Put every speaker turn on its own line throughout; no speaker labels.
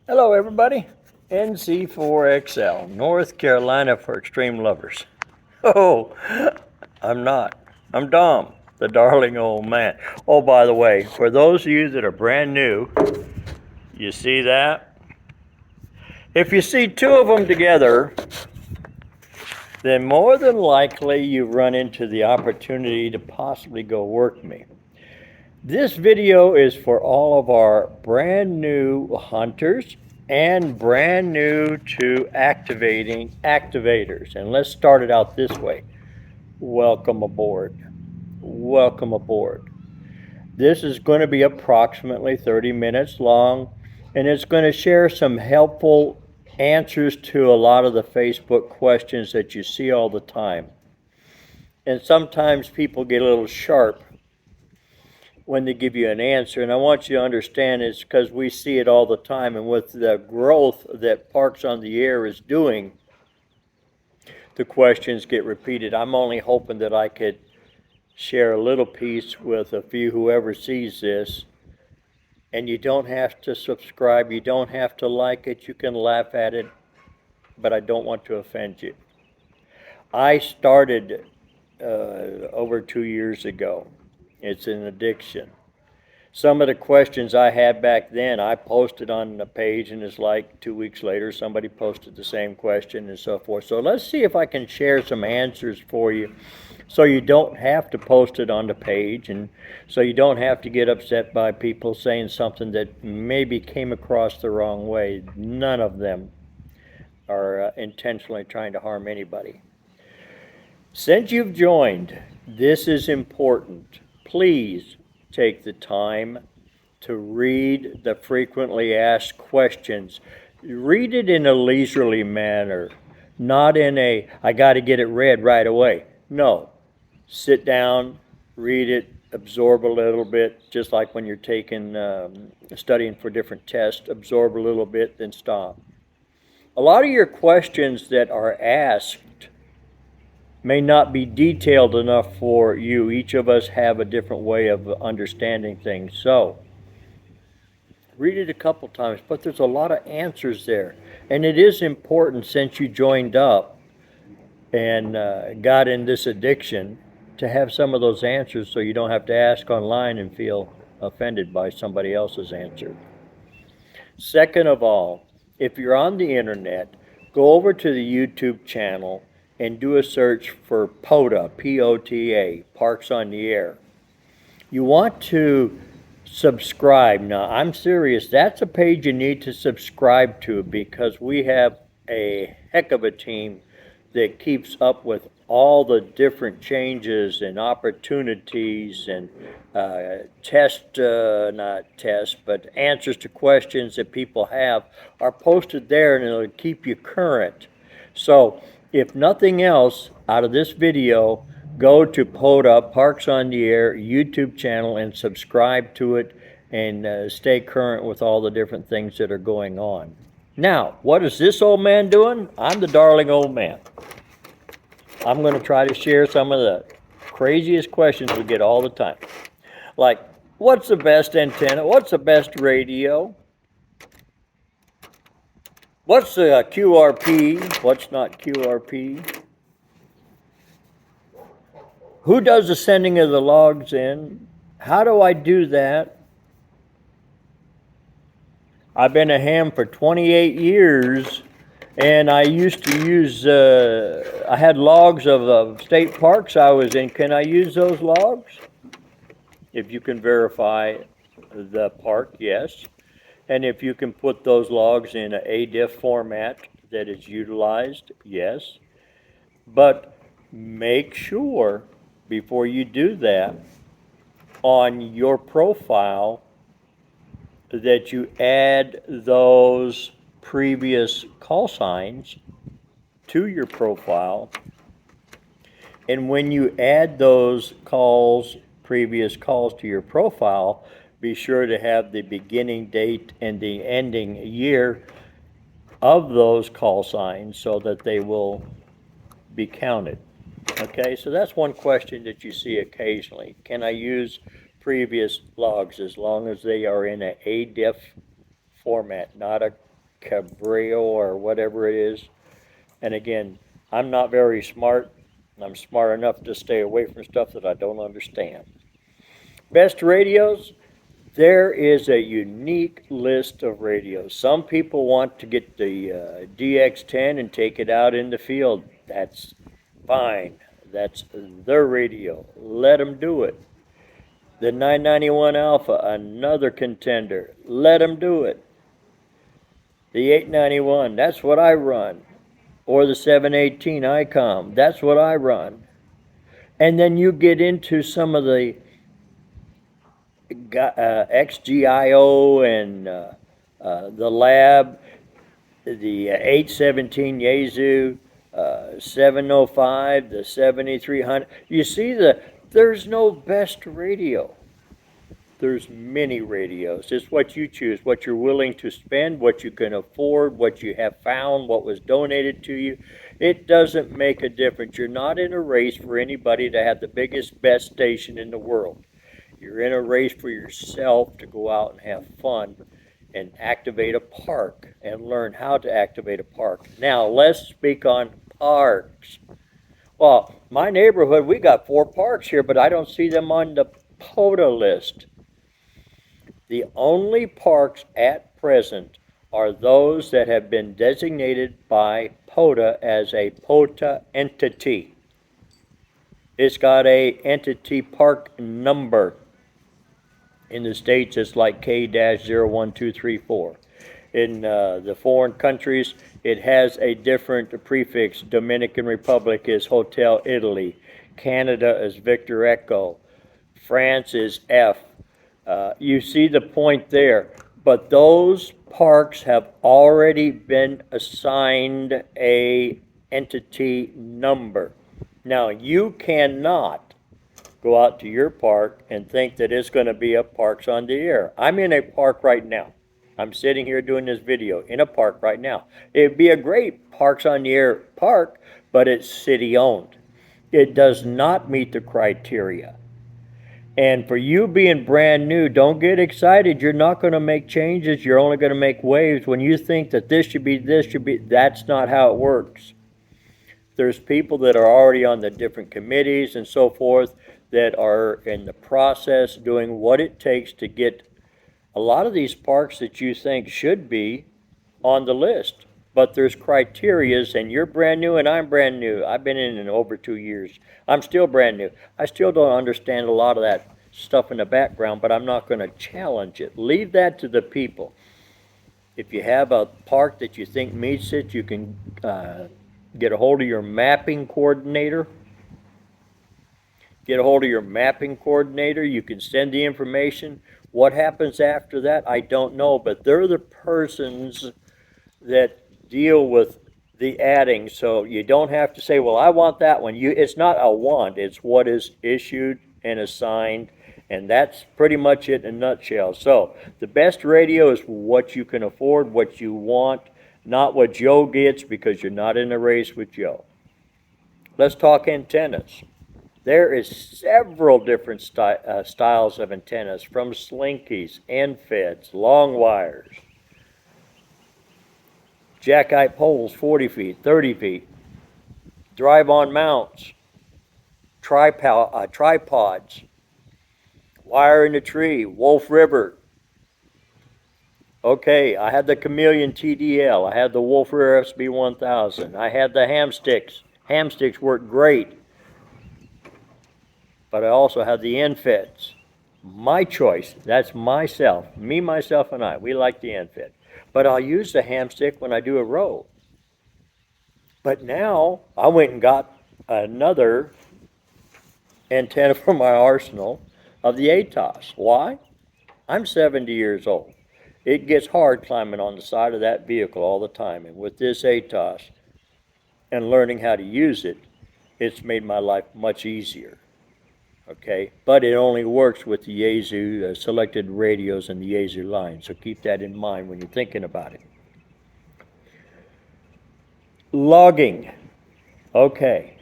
Hello everybody, NC4XL, North Carolina for extreme lovers. Oh, I'm not. I'm Dom, the darling old man. Oh, by the way, for those of you that are brand new, you see that? If you see two of them together, then more than likely you run into the opportunity to possibly go work me. This video is for all of our brand new hunters and brand new to activators. And let's start it out this way. Welcome aboard. Welcome aboard. This is going to be approximately 30 minutes long, and it's going to share some helpful answers to a lot of the Facebook questions that you see all the time. And sometimes people get a little sharp when they give you an answer, and I want you to understand it's because we see it all the time, and with the growth that Parks on the Air is doing, the questions get repeated. I'm only hoping that I could share a little piece with a few whoever sees this, and you don't have to subscribe, you don't have to like it, you can laugh at it, but I don't want to offend you. I started over 2 years ago. It's an addiction. Some of the questions I had back then, I posted on the page, and it's like 2 weeks later, somebody posted the same question and so forth. So let's see if I can share some answers for you so you don't have to post it on the page, and so you don't have to get upset by people saying something that maybe came across the wrong way. None of them are intentionally trying to harm anybody. Since you've joined, this is important. Please take the time to read the frequently asked questions. Read it in a leisurely manner, not in a, I got to get it read right away. No, sit down, read it, absorb a little bit, just like when you're studying for different tests, absorb a little bit, then stop. A lot of your questions that are asked may not be detailed enough for you. Each of us have a different way of understanding things. So, read it a couple times, but there's a lot of answers there. And it is important, since you joined up and got in this addiction, to have some of those answers so you don't have to ask online and feel offended by somebody else's answer. Second of all, if you're on the internet, go over to the YouTube channel and do a search for POTA, P-O-T-A, Parks on the Air. You want to subscribe. Now, I'm serious. That's a page you need to subscribe to, because we have a heck of a team that keeps up with all the different changes and opportunities and answers to questions that people have are posted there, and it'll keep you current. So, if nothing else out of this video, go to POTA, Parks on the Air YouTube channel, and subscribe to it, and stay current with all the different things that are going on. Now, what is this old man doing? I'm the darling old man. I'm going to try to share some of the craziest questions we get all the time. Like, what's the best antenna? What's the best radio? What's the QRP? What's not QRP? Who does the sending of the logs in? How do I do that? I've been a ham for 28 years, and I used to use, I had logs of state parks I was in. Can I use those logs? If you can verify the park, yes. And if you can put those logs in an ADIF format that is utilized, yes. But make sure before you do that on your profile that you add those previous call signs to your profile. And when you add those previous calls to your profile, be sure to have the beginning date and the ending year of those call signs so that they will be counted. Okay, so that's one question that you see occasionally. Can I use previous logs as long as they are in an ADIF format, not a Cabreo or whatever it is. And again, I'm not very smart. I'm smart enough to stay away from stuff that I don't understand. Best radios, there is a unique list of radios. Some people want to get the DX10 and take it out in the field. That's fine. That's their radio. Let them do it. The 991 Alpha, another contender. Let them do it. The 891, that's what I run. Or the 718 ICOM, that's what I run. And then you get into some of the XGIO and the Lab, the 817 Yaesu, 705, the 7300. You see, there's no best radio. There's many radios. It's what you choose, what you're willing to spend, what you can afford, what you have found, what was donated to you. It doesn't make a difference. You're not in a race for anybody to have the biggest, best station in the world. You're in a race for yourself to go out and have fun and activate a park and learn how to activate a park. Now, let's speak on parks. Well, my neighborhood, we got 4 parks here, but I don't see them on the POTA list. The only parks at present are those that have been designated by POTA as a POTA entity. It's got a entity park number. In the States, it's like K-01234. In the foreign countries, it has a different prefix. Dominican Republic is Hotel Italy. Canada is Victor Echo. France is F. You see the point there. But those parks have already been assigned a entity number. Now, you cannot go out to your park and think that it's going to be a Parks on the Air. I'm in a park right now. I'm sitting here doing this video in a park right now. It'd be a great Parks on the Air park, but it's city owned. It does not meet the criteria. And for you being brand new, don't get excited. You're not going to make changes. You're only going to make waves. When you think that this should be, that's not how it works. There's people that are already on the different committees and so forth that are in the process doing what it takes to get a lot of these parks that you think should be on the list. But there's criterias, and you're brand new and I'm brand new. I've been in over 2 years. I'm still brand new. I still don't understand a lot of that stuff in the background, but I'm not going to challenge it. Leave that to the people. If you have a park that you think meets it, you can get a hold of your mapping coordinator. Get a hold of your mapping coordinator. You can send the information. What happens after that, I don't know, but they're the persons that deal with the adding. So you don't have to say, well, I want that one. It's not a want, it's what is issued and assigned, and that's pretty much it in a nutshell. So the best radio is what you can afford, what you want, not what Joe gets, because you're not in a race with Joe. Let's talk antennas. There is several different styles of antennas, from slinkies, end feds, long wires, jackknife poles, 40 feet, 30 feet, drive-on mounts, tripods, wire in the tree, Wolf River. Okay, I had the Chameleon TDL. I had the Wolf River SB1000. I had the ham sticks. Ham sticks work great. But I also have the end feds. My choice, that's myself, me, myself, and I. We like the end fed. But I'll use the ham stick when I do a row. But now I went and got another antenna for my arsenal of the ATOS. Why? I'm 70 years old. It gets hard climbing on the side of that vehicle all the time. And with this ATOS and learning how to use it, it's made my life much easier. Okay, but it only works with the Yaesu selected radios and the Yaesu line, so keep that in mind when you're thinking about it. Logging. Okay,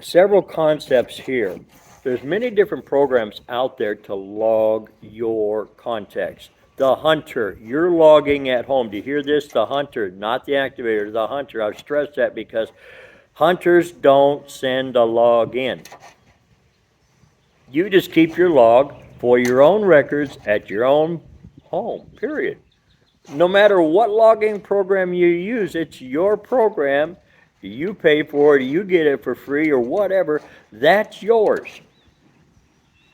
several concepts here. There's many different programs out there to log your context. The hunter, you're logging at home. Do you hear this? The hunter, not the activator, the hunter. I've stressed that because hunters don't send a log in. You just keep your log for your own records at your own home, period. No matter what logging program you use, it's your program. You pay for it, you get it for free or whatever. That's yours.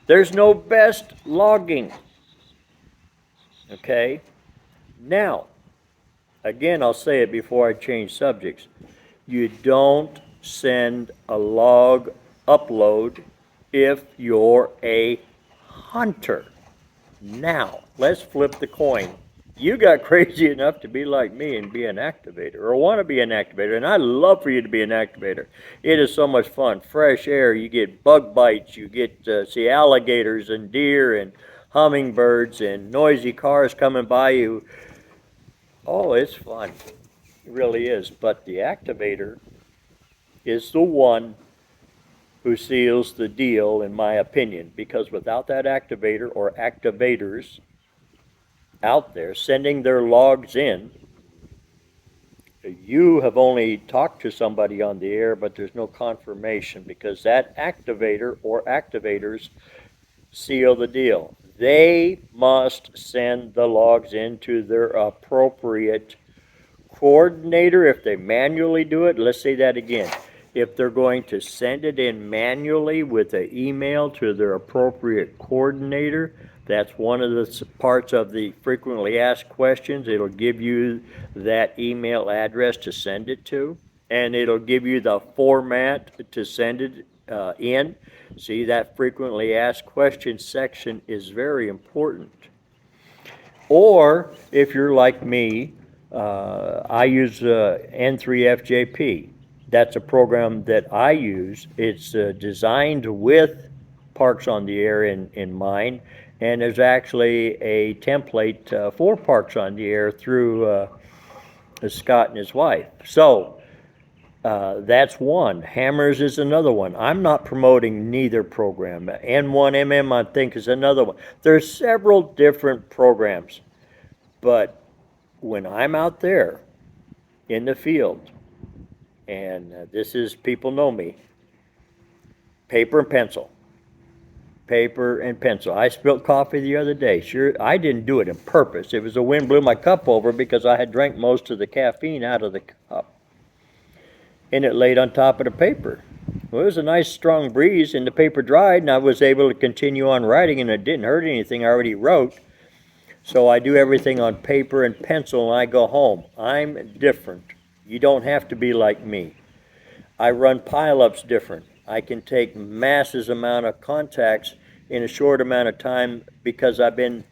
There's no best logging. Okay? Now, again, I'll say it before I change subjects. You don't send a log upload if you're a hunter. Now, let's flip the coin. You got crazy enough to be like me and be an activator, or want to be an activator, and I'd love for you to be an activator. It is so much fun. Fresh air, you get bug bites, you get to see alligators and deer and hummingbirds and noisy cars coming by you. Oh, it's fun. It really is. But the activator is the one who seals the deal, in my opinion, because without that activator or activators out there sending their logs in, you have only talked to somebody on the air, but there's no confirmation because that activator or activators seal the deal. They must send the logs in to their appropriate coordinator. If they manually do it, let's say that again. If they're going to send it in manually with an email to their appropriate coordinator, that's one of the parts of the frequently asked questions. It'll give you that email address to send it to, and it'll give you the format to send it in. See, that frequently asked questions section is very important. Or if you're like me, I use N3FJP. That's a program that I use. It's designed with Parks on the Air in mind, and there's actually a template for Parks on the Air through Scott and his wife. So that's one. Hammers is another one. I'm not promoting neither program. N1MM, I think, is another one. There's several different programs, but when I'm out there in the field, and this is, people know me, paper and pencil. Paper and pencil. I spilled coffee the other day. Sure, I didn't do it on purpose. It was the wind blew my cup over because I had drank most of the caffeine out of the cup. And it laid on top of the paper. Well, it was a nice strong breeze and the paper dried and I was able to continue on writing and it didn't hurt anything. I already wrote. So I do everything on paper and pencil and I go home. I'm different. You don't have to be like me. I run pile-ups different. I can take massive amount of contacts in a short amount of time because I've been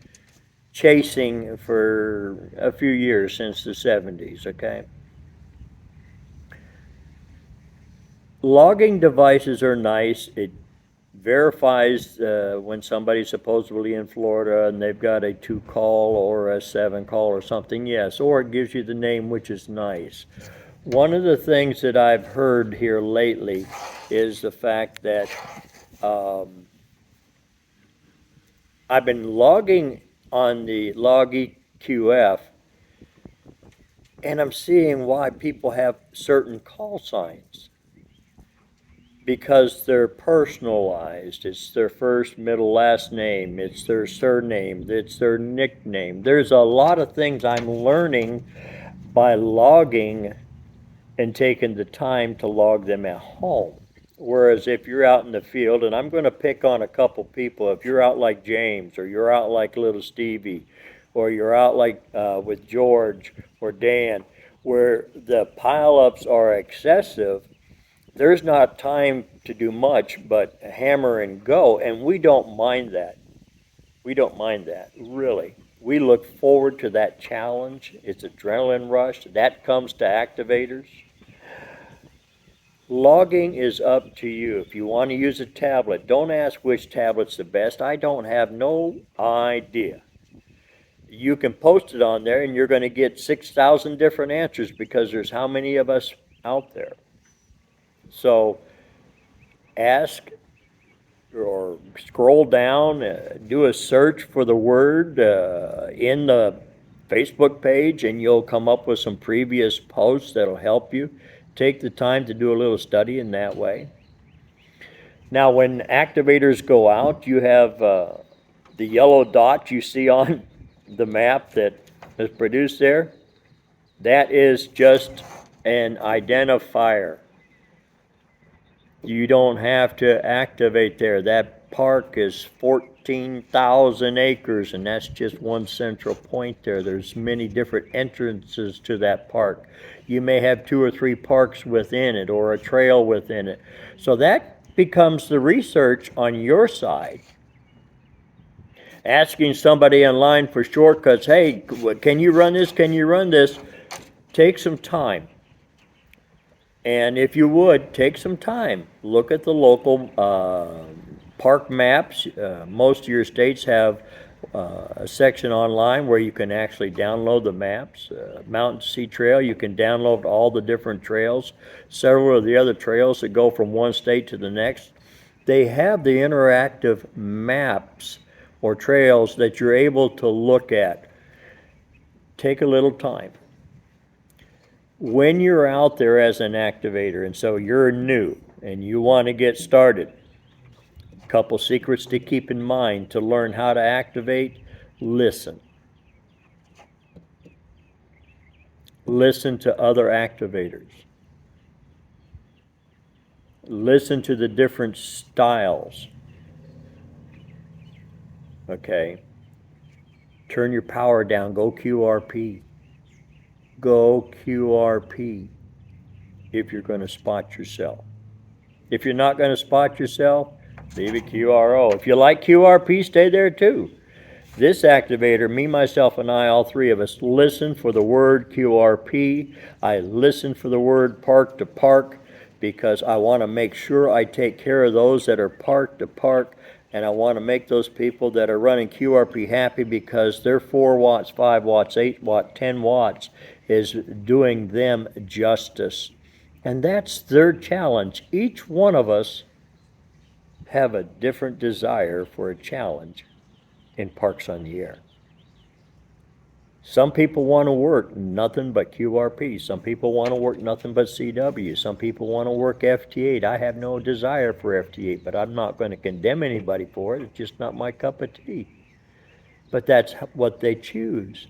chasing for a few years since the 70s, okay? Logging devices are nice. It verifies when somebody's supposedly in Florida and they've got a 2-call or a 7-call or something, yes, or it gives you the name, which is nice. One of the things that I've heard here lately is the fact that I've been logging on the Log EQF and I'm seeing why people have certain call signs. Because they're personalized. It's their first, middle, last name. It's their surname. It's their nickname. There's a lot of things I'm learning by logging and taking the time to log them at home. Whereas if you're out in the field, and I'm going to pick on a couple people, if you're out like James, or you're out like little Stevie, or you're out like with George or Dan, where the pileups are excessive, there's not time to do much but hammer and go, and we don't mind that. We don't mind that, really. We look forward to that challenge. It's adrenaline rush. That comes to activators. Logging is up to you. If you want to use a tablet, don't ask which tablet's the best. I don't have no idea. You can post it on there and you're going to get 6,000 different answers because there's how many of us out there. So ask or scroll down, do a search for the word in the Facebook page, and you'll come up with some previous posts that'll help you. Take the time to do a little study in that way. Now, when activators go out, you have the yellow dot you see on the map that is produced there. That is just an identifier. You don't have to activate there. That park is 14,000 acres, and that's just one central point there. There's many different entrances to that park. You may have 2 or 3 parks within it, or a trail within it. So that becomes the research on your side. Asking somebody online for shortcuts, hey, can you run this? Can you run this? Take some time. And if you would, take some time. Look at the local park maps. Most of your states have a section online where you can actually download the maps. Mountain Sea Trail, you can download all the different trails. Several of the other trails that go from one state to the next, they have the interactive maps or trails that you're able to look at. Take a little time. When you're out there as an activator, and so you're new and you want to get started, a couple secrets to keep in mind to learn how to activate: listen. Listen to other activators. Listen to the different styles. Okay. Turn your power down. Go QRP. Go QRP if you're going to spot yourself. If you're not going to spot yourself, leave it QRO. If you like QRP, stay there too. This activator, me, myself, and I, all three of us, listen for the word QRP. I listen for the word park to park because I want to make sure I take care of those that are park to park, and I want to make those people that are running QRP happy because their 4 watts, 5 watts, 8 watts, 10 watts is doing them justice. And that's their challenge. Each one of us have a different desire for a challenge in Parks on the Air. Some people want to work nothing but QRP. Some people want to work nothing but CW. Some people want to work FT8. I have no desire for FT8, but I'm not going to condemn anybody for it. It's just not my cup of tea. But that's what they choose.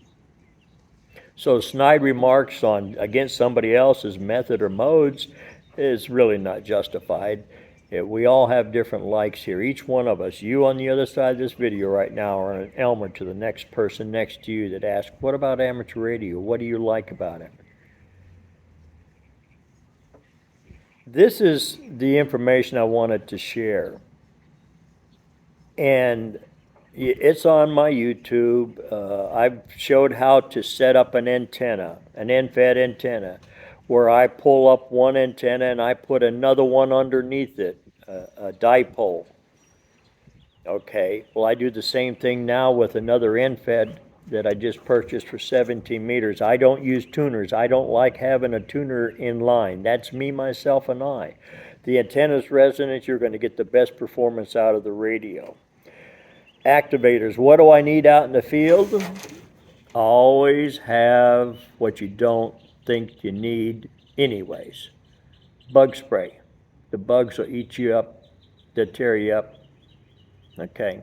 So snide remarks against somebody else's method or modes is really not justified. We all have different likes here. Each one of us, you on the other side of this video right now, are an Elmer to the next person next to you that asks, what about amateur radio? What do you like about it? This is the information I wanted to share. And it's on my YouTube. I've showed how to set up an antenna, an end-fed antenna, where I pull up one antenna and I put another one underneath it, a dipole. Okay, well, I do the same thing now with another end-fed that I just purchased for 17 meters. I don't use tuners. I don't like having a tuner in line. That's me, myself, and I. The antenna's resonant. You're going to get the best performance out of the radio. Activators, what do I need out in the field? Always have what you don't think you need anyways. Bug spray. The bugs will eat you up, they'll tear you up. Okay.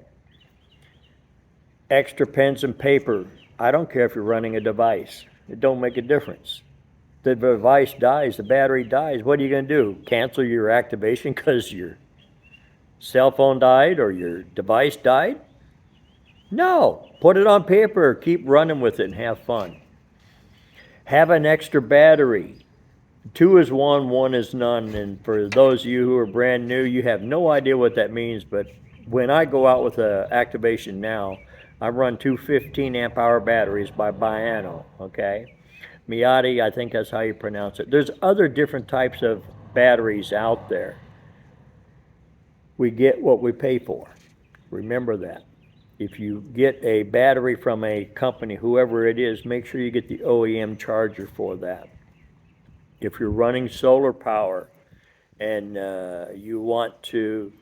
Extra pens and paper. I don't care if you're running a device. It don't make a difference. The device dies, the battery dies. What are you going to do? Cancel your activation because your cell phone died or your device died? No, put it on paper, keep running with it and have fun. Have an extra battery. 2 is 1, 1 is none. And for those of you who are brand new, you have no idea what that means, but when I go out with an activation now, I run 2 15 amp hour batteries by Biano, okay? Miati, I think that's how you pronounce it. There's other different types of batteries out there. We get what we pay for. Remember that. If you get a battery from a company, whoever it is, make sure you get the OEM charger for that. If you're running solar power and you want to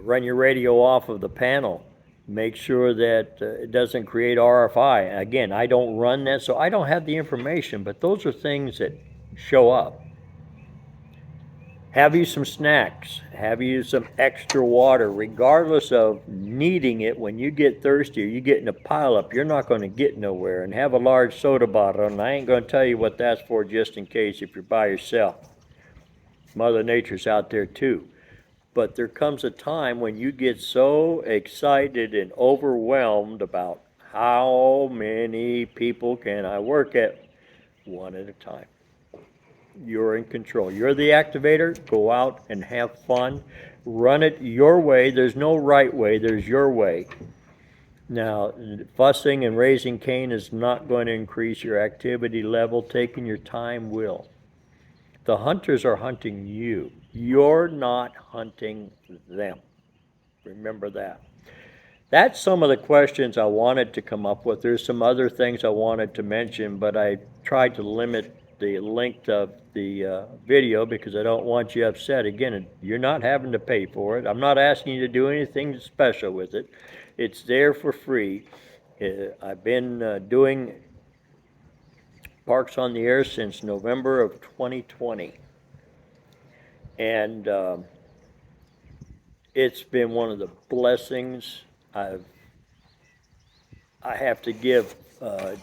run your radio off of the panel. Make sure that it doesn't create RFI. Again, I don't run that, so I don't have the information, but those are things that show up. Have you some snacks. Have you some extra water. Regardless of needing it, when you get thirsty or you get in a pileup, you're not going to get nowhere. And have a large soda bottle, and I ain't going to tell you what that's for just in case if you're by yourself. Mother Nature's out there too. But there comes a time when you get so excited and overwhelmed about how many people can I work at one at a time. You're in control. You're the activator. Go out and have fun. Run it your way. There's no right way. There's your way. Now, fussing and raising Cain is not going to increase your activity level. Taking your time will. The hunters are hunting you. You're not hunting them. Remember that. That's some of the questions I wanted to come up with. There's some other things I wanted to mention, but I tried to limit the length of the video because I don't want you upset. Again, you're not having to pay for it. I'm not asking you to do anything special with it. It's there for free. I've been doing Parks on the Air since November of 2020. And it's been one of the blessings. I have to give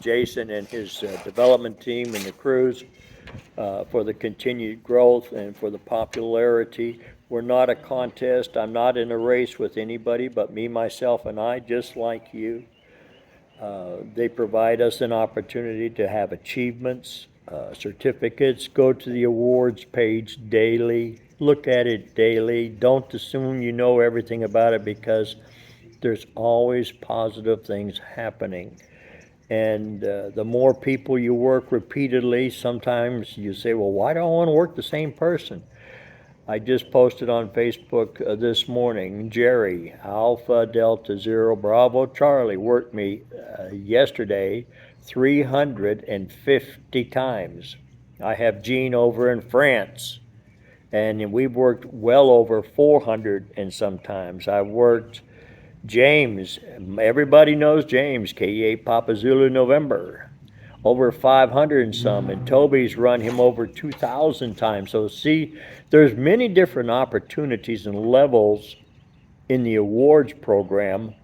Jason and his development team and the crews for the continued growth and for the popularity. We're not a contest. I'm not in a race with anybody but me, myself, and I, just like you. They provide us an opportunity to have achievements, certificates. Go to the awards page daily. Look at it daily. Don't assume you know everything about it because there's always positive things happening. And the more people you work repeatedly, sometimes you say, well, why do I want to work the same person? I just posted on Facebook this morning, Jerry, Alpha Delta Zero Bravo Charlie, worked me yesterday 350 times. I have Gene over in France, and we've worked well over 400 and sometimes. I've worked James, everybody knows James, KE8 Papa Zulu November, over 500 and some, and Toby's run him over 2,000 times. So see, there's many different opportunities and levels in the awards program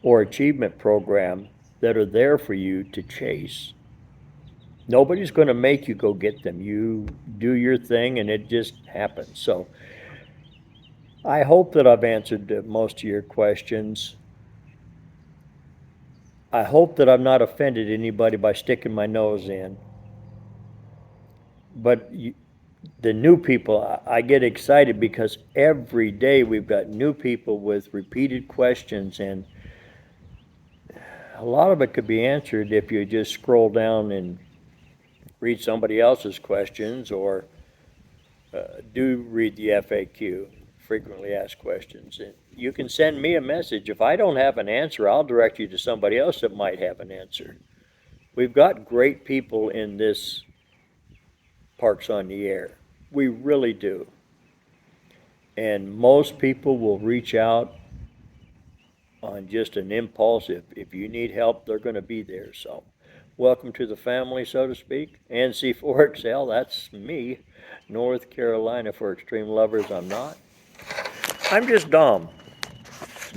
or achievement program that are there for you to chase. Nobody's going to make you go get them. You do your thing and it just happens. So I hope that I've answered most of your questions. I hope that I've not offended anybody by sticking my nose in. But the new people, I get excited because every day we've got new people with repeated questions, and a lot of it could be answered if you just scroll down and read somebody else's questions, or do read the FAQ, frequently asked questions. And you can send me a message. If I don't have an answer, I'll direct you to somebody else that might have an answer. We've got great people in this Parks on the Air. We really do. And most people will reach out on just an impulse. If you need help, they're going to be there. So welcome to the family, so to speak. NC4XL, that's me. North Carolina for extreme lovers, I'm not. I'm just Dom.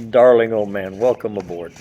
Darling old man, welcome aboard.